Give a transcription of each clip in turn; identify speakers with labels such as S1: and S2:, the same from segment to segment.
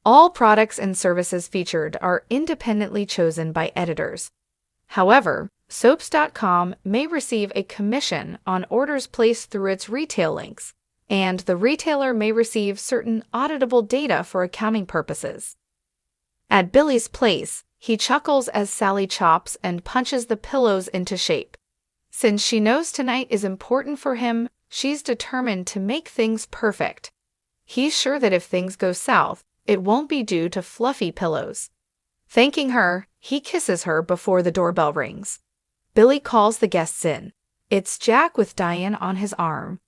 S1: All products and services featured are independently chosen by editors. However, soaps.com may receive a commission on orders placed through its retail links, and the retailer may receive certain auditable data for accounting purposes. At Billy's place, he chuckles as Sally chops and punches the pillows into shape. Since she knows tonight is important for him, she's determined to make things perfect. He's sure that if things go south, it won't be due to fluffy pillows. Thanking her, he kisses her before the doorbell rings. Billy calls the guests in. It's Jack with Diane on his arm.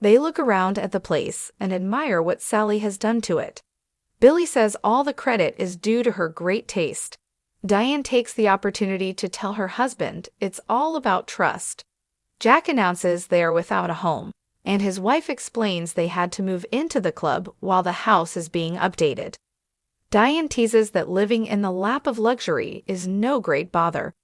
S1: They look around at the place and admire what Sally has done to it. Billy says all the credit is due to her great taste. Diane takes the opportunity to tell her husband it's all about trust. Jack announces they are without a home, and his wife explains they had to move into the club while the house is being updated. Diane teases that living in the lap of luxury is no great bother.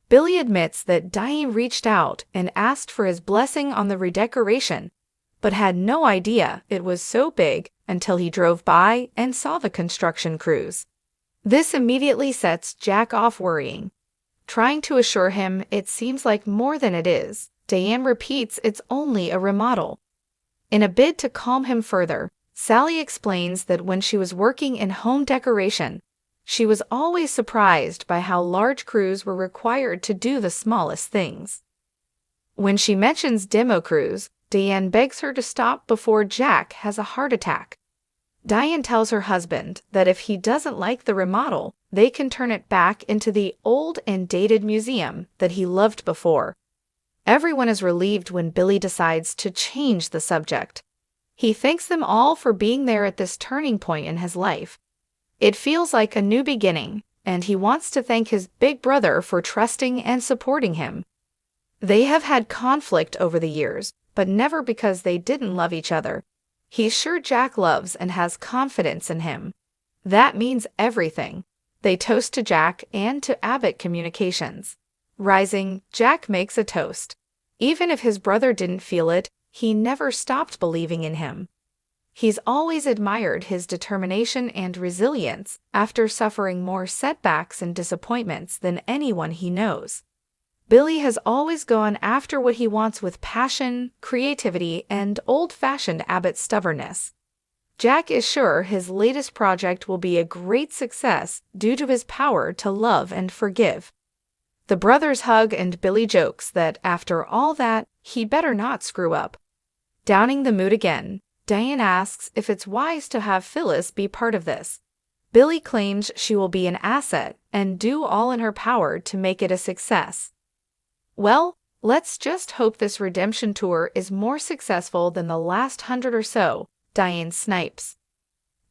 S1: Billy admits that Diane reached out and asked for his blessing on the redecoration, but had no idea it was so big until he drove by and saw the construction crews. This immediately sets Jack off worrying. Trying to assure him it seems like more than it is, Diane repeats it's only a remodel. In a bid to calm him further, Sally explains that when she was working in home decoration, she was always surprised by how large crews were required to do the smallest things. When she mentions demo crews, Diane begs her to stop before Jack has a heart attack. Diane tells her husband that if he doesn't like the remodel, they can turn it back into the old and dated museum that he loved before. Everyone is relieved when Billy decides to change the subject. He thanks them all for being there at this turning point in his life. It feels like a new beginning, and he wants to thank his big brother for trusting and supporting him. They have had conflict over the years, but never because they didn't love each other. He's sure Jack loves and has confidence in him. That means everything. They toast to Jack and to Abbott Communications. Rising, Jack makes a toast. Even if his brother didn't feel it, he never stopped believing in him. He's always admired his determination and resilience after suffering more setbacks and disappointments than anyone he knows. Billy has always gone after what he wants with passion, creativity, and old-fashioned Abbott stubbornness. Jack is sure his latest project will be a great success due to his power to love and forgive. The brothers hug and Billy jokes that after all that, he better not screw up. Downing the mood again, Diane asks if it's wise to have Phyllis be part of this. Billy claims she will be an asset and do all in her power to make it a success. Well, let's just hope this redemption tour is more successful than the last 100 or so, Diane snipes.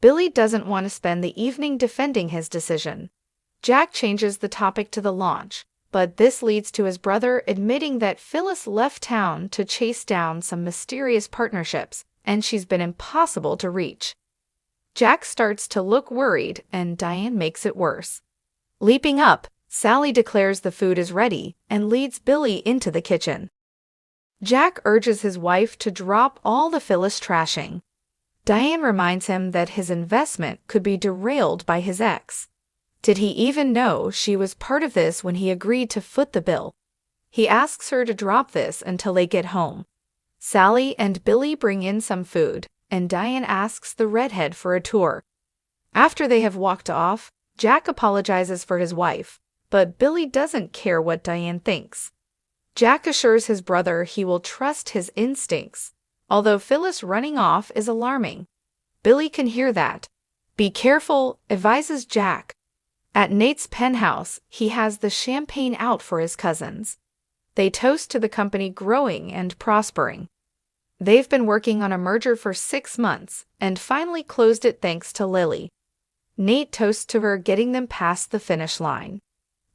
S1: Billy doesn't want to spend the evening defending his decision. Jack changes the topic to the launch, but this leads to his brother admitting that Phyllis left town to chase down some mysterious partnerships, and she's been impossible to reach. Jack starts to look worried, and Diane makes it worse. Leaping up, Sally declares the food is ready and leads Billy into the kitchen. Jack urges his wife to drop all the Phyllis trashing. Diane reminds him that his investment could be derailed by his ex. Did he even know she was part of this when he agreed to foot the bill? He asks her to drop this until they get home. Sally and Billy bring in some food, and Diane asks the redhead for a tour. After they have walked off, Jack apologizes for his wife, but Billy doesn't care what Diane thinks. Jack assures his brother he will trust his instincts, although Phyllis running off is alarming. Billy can hear that. Be careful, advises Jack. At Nate's penthouse, he has the champagne out for his cousins. They toast to the company growing and prospering. They've been working on a merger for 6 months and finally closed it thanks to Lily. Nate toasts to her getting them past the finish line.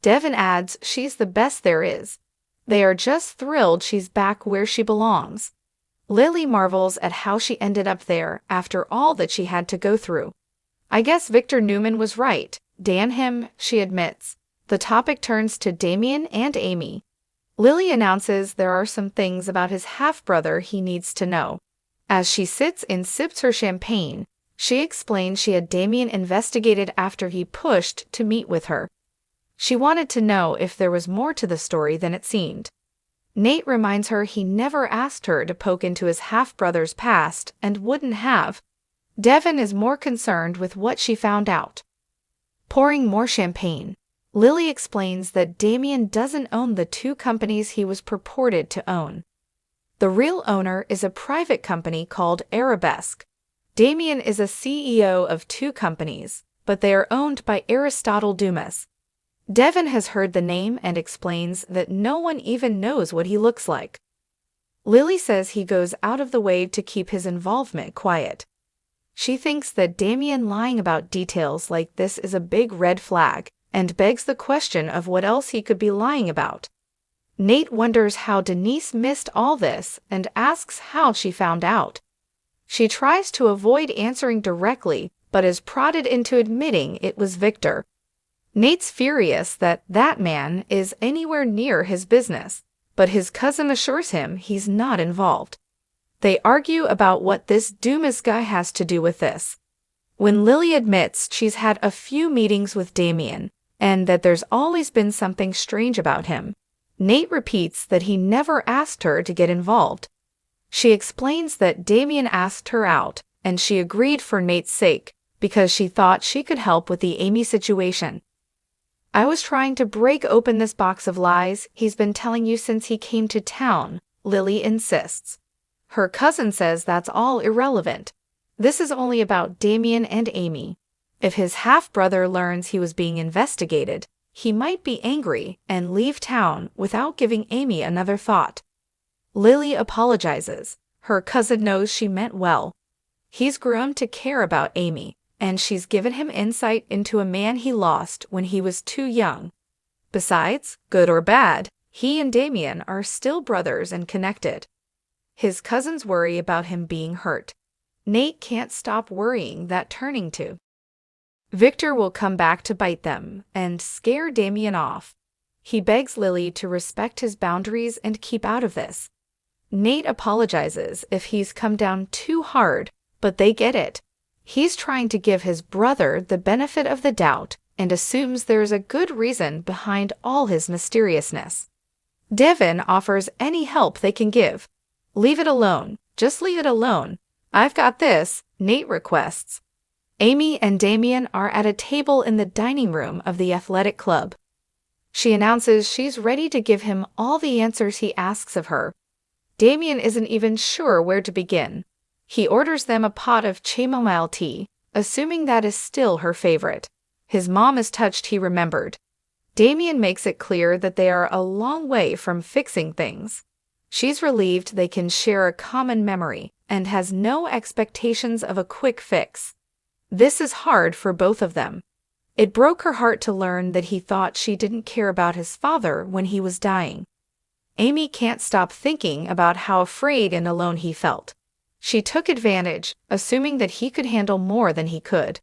S1: Devon adds she's the best there is. They are just thrilled she's back where she belongs. Lily marvels at how she ended up there after all that she had to go through. I guess Victor Newman was right. Damn him, she admits. The topic turns to Damian and Amy. Lily announces there are some things about his half-brother he needs to know. As she sits and sips her champagne, She explained she had Damian investigated after he pushed to meet with her. She wanted to know if there was more to the story than it seemed. Nate reminds her he never asked her to poke into his half-brother's past and wouldn't have. Devon is more concerned with what she found out. Pouring more champagne, Lily explains that Damian doesn't own the two companies he was purported to own. The real owner is a private company called Arabesque. Damian is a CEO of two companies, but they are owned by Aristotle Dumas. Devon has heard the name and explains that no one even knows what he looks like. Lily says he goes out of the way to keep his involvement quiet. She thinks that Damian lying about details like this is a big red flag and begs the question of what else he could be lying about. Nate wonders how Denise missed all this and asks how she found out. She tries to avoid answering directly, but is prodded into admitting it was Victor. Nate's furious that that man is anywhere near his business, but his cousin assures him he's not involved. They argue about what this Dumas guy has to do with this. When Lily admits she's had a few meetings with Damian, and that there's always been something strange about him, Nate repeats that he never asked her to get involved. She explains that Damian asked her out, and she agreed for Nate's sake, because she thought she could help with the Amy situation. I was trying to break open this box of lies he's been telling you since he came to town, Lily insists. Her cousin says that's all irrelevant. This is only about Damian and Amy. If his half-brother learns he was being investigated, he might be angry and leave town without giving Amy another thought. Lily apologizes. Her cousin knows she meant well. He's grown to care about Amy, and she's given him insight into a man he lost when he was too young. Besides, good or bad, he and Damian are still brothers and connected. His cousins worry about him being hurt. Nate can't stop worrying that turning to Victor will come back to bite them and scare Damian off. He begs Lily to respect his boundaries and keep out of this. Nate apologizes if he's come down too hard, but they get it. He's trying to give his brother the benefit of the doubt and assumes there's a good reason behind all his mysteriousness. Devon offers any help they can give. Leave it alone. Just leave it alone. I've got this, Nate requests. Amy and Damian are at a table in the dining room of the athletic club. She announces she's ready to give him all the answers he asks of her. Damian isn't even sure where to begin. He orders them a pot of chamomile tea, assuming that is still her favorite. His mom is touched he remembered. Damian makes it clear that they are a long way from fixing things. She's relieved they can share a common memory and has no expectations of a quick fix. This is hard for both of them. It broke her heart to learn that he thought she didn't care about his father when he was dying. Amy can't stop thinking about how afraid and alone he felt. She took advantage, assuming that he could handle more than he could.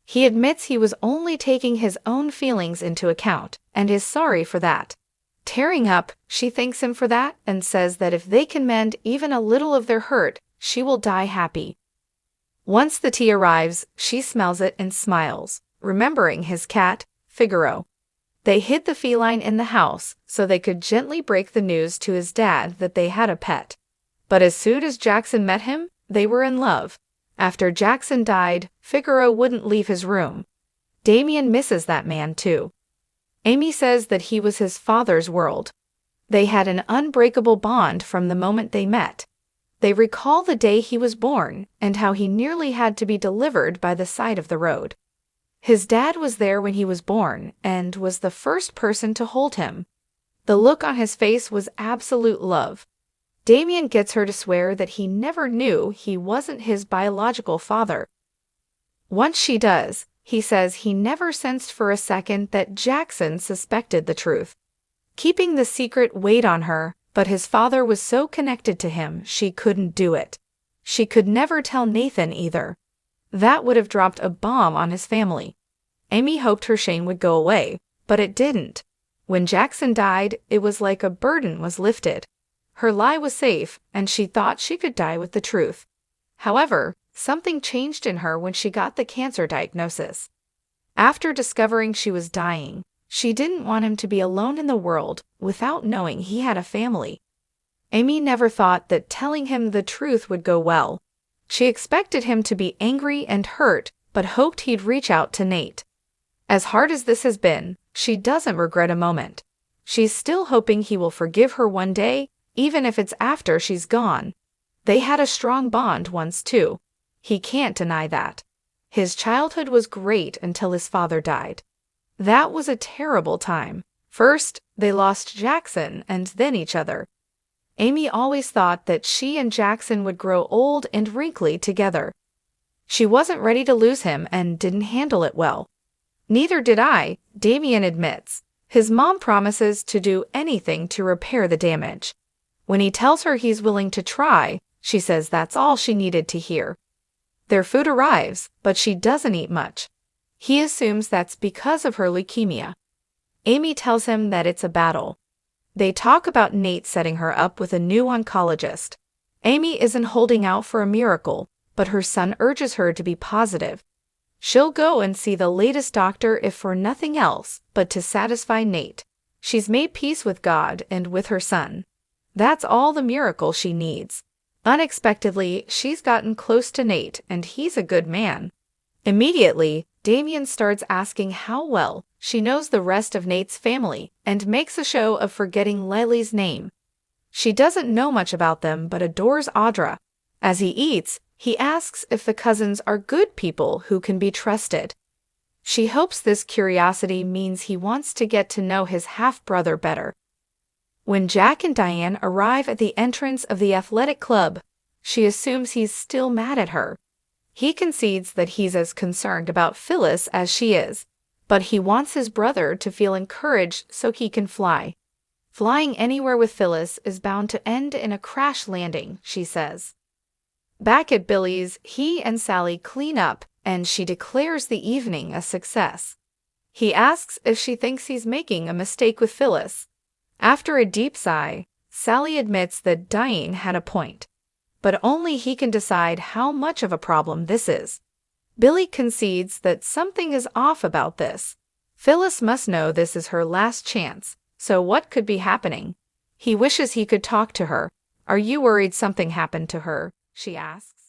S1: He admits he was only taking his own feelings into account and is sorry for that. Tearing up, she thanks him for that and says that if they can mend even a little of their hurt, she will die happy. Once the tea arrives, she smells it and smiles, remembering his cat, Figaro. They hid the feline in the house so they could gently break the news to his dad that they had a pet. But as soon as Jackson met him, they were in love. After Jackson died, Figaro wouldn't leave his room. Damian misses that man too. Amy says that he was his father's world. They had an unbreakable bond from the moment they met. They recall the day he was born and how he nearly had to be delivered by the side of the road. His dad was there when he was born and was the first person to hold him. The look on his face was absolute love. Damian gets her to swear that he never knew he wasn't his biological father. Once she does, he says he never sensed for a second that Jackson suspected the truth. Keeping the secret weighed on her, but his father was so connected to him she couldn't do it. She could never tell Nathan either. That would have dropped a bomb on his family. Amy hoped her shame would go away, but it didn't. When Jackson died, it was like a burden was lifted. Her lie was safe, and she thought she could die with the truth. However, Something changed in her when she got the cancer diagnosis. After discovering she was dying, she didn't want him to be alone in the world without knowing he had a family. Amy never thought that telling him the truth would go well. She expected him to be angry and hurt, but hoped he'd reach out to Nate. As hard as this has been, she doesn't regret a moment. She's still hoping he will forgive her one day, even if it's after she's gone. They had a strong bond once too. He can't deny that. His childhood was great until his father died. That was a terrible time. First, they lost Jackson and then each other. Amy always thought that she and Jackson would grow old and wrinkly together. She wasn't ready to lose him and didn't handle it well. Neither did I, Damian admits. His mom promises to do anything to repair the damage. When he tells her he's willing to try, she says that's all she needed to hear. Their food arrives, but she doesn't eat much. He assumes that's because of her leukemia. Amy tells him that it's a battle. They talk about Nate setting her up with a new oncologist. Amy isn't holding out for a miracle, but her son urges her to be positive. She'll go and see the latest doctor if for nothing else but to satisfy Nate. She's made peace with God and with her son. That's all the miracle she needs. Unexpectedly, she's gotten close to Nate, and he's a good man. Immediately, Damian starts asking how well she knows the rest of Nate's family and makes a show of forgetting Lily's name. She doesn't know much about them but adores Audra. As he eats, he asks if the cousins are good people who can be trusted. She hopes this curiosity means he wants to get to know his half-brother better. When Jack and Diane arrive at the entrance of the athletic club, she assumes he's still mad at her. He concedes that he's as concerned about Phyllis as she is, but he wants his brother to feel encouraged so he can fly. Flying anywhere with Phyllis is bound to end in a crash landing, she says. Back at Billy's, he and Sally clean up, and she declares the evening a success. He asks if she thinks he's making a mistake with Phyllis. After a deep sigh, Sally admits that dying had a point, but only he can decide how much of a problem this is. Billy concedes that something is off about this. Phyllis must know this is her last chance, so what could be happening? He wishes he could talk to her. Are you worried something happened to her? She asks.